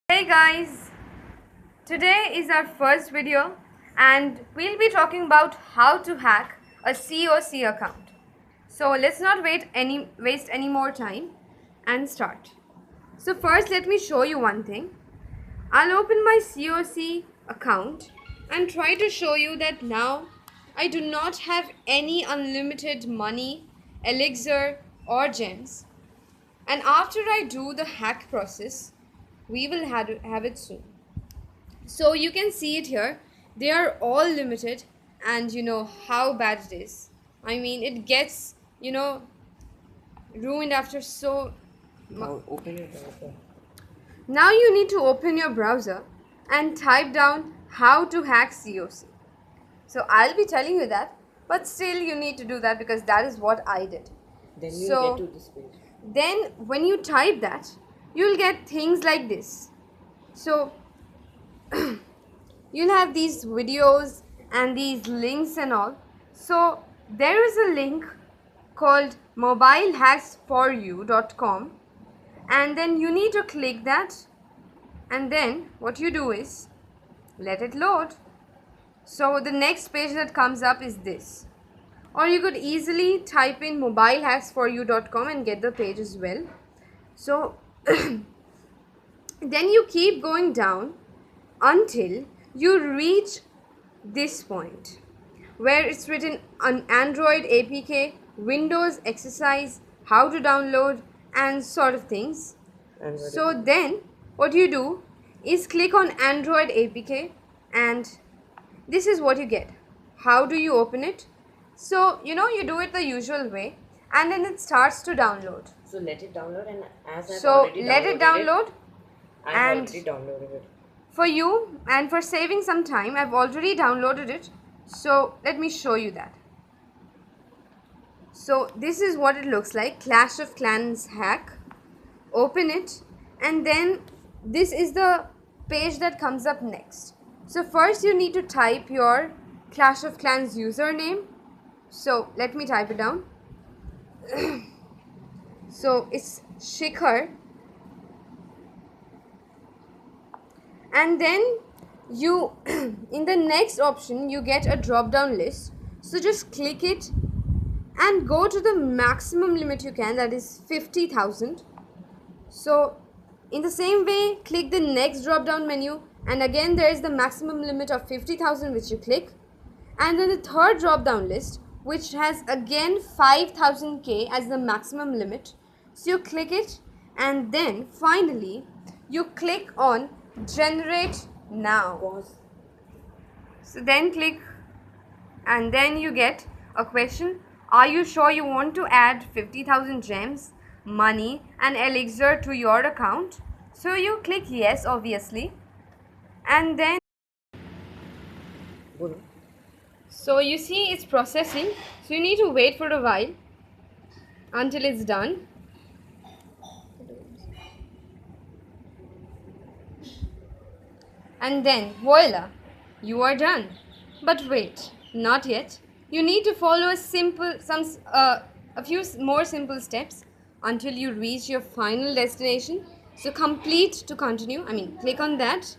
Hey guys, today is our first video and we'll be talking about how to hack a COC account. So let's not waste any more time and start. So first let me show you one thing. I'll open my COC account and try to show you that now I do not have any unlimited money, elixir or gems. And after I do the hack process, we will have it soon. So you can see it here. They are all limited and you know how bad it is. I mean, it gets, ruined after so Now open your browser. Now you need to open your browser and type down how to hack COC. So I'll be telling you that, but still you need to do that because that is what I did. Then you So- get to this page. Then when you type that, you'll get things like this. So you'll have these videos and these links and all. So there is a link called mobilehacksforyou.com, and then you need to click that, and then what you do is let it load. So the next page that comes up is this. Or you could easily type in mobilehacksforyou.com and get the page as well. So then you keep going down until you reach this point where it's written on Android APK, Windows exercise, how to download and sort of things. So then what you do is click on Android APK and this is what you get. How do you open it? So you do it the usual way and then it starts to download. So let it download, and as I've So already let it downloaded download. I've and- already downloaded it. For you and for saving some time, I've already downloaded it. So let me show you that. So this is what it looks like. Clash of Clans hack. Open it and then this is the page that comes up next. So first you need to type your Clash of Clans username. So let me type it down. So it's Shikhar. And then you in the next option you get a drop down list. So just click it and go to the maximum limit you can, that is 50,000. So in the same way, click the next drop down menu and again there is the maximum limit of 50,000 which you click, and then the third drop down list which has again 5,000k as the maximum limit. So you click it and then finally you click on generate now. Pause. So then click and then you get a question. Are you sure you want to add 50,000 gems, money and elixir to your account? So you click yes obviously, and then Bolo. so you see it's processing. So you need to wait for a while until it's done. And then voila, you are done. But wait, not yet. You need to follow a few more simple steps until you reach your final destination. So complete to continue. Click on that.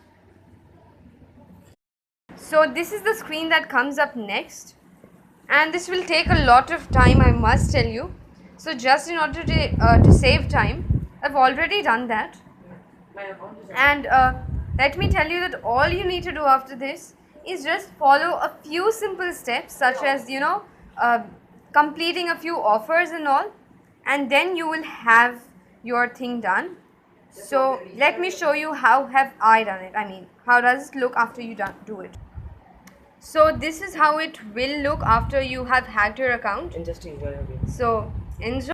So this is the screen that comes up next, and this will take a lot of time, I must tell you. So just in order to save time, I've already done that. My account is And let me tell you that all you need to do after this is just follow a few simple steps, such as completing a few offers and all, and then you will have your thing done. So let me show you how have I done it. How does it look after you do it. So this is how it will look after you have hacked your account. and just enjoy your game. So enjoy.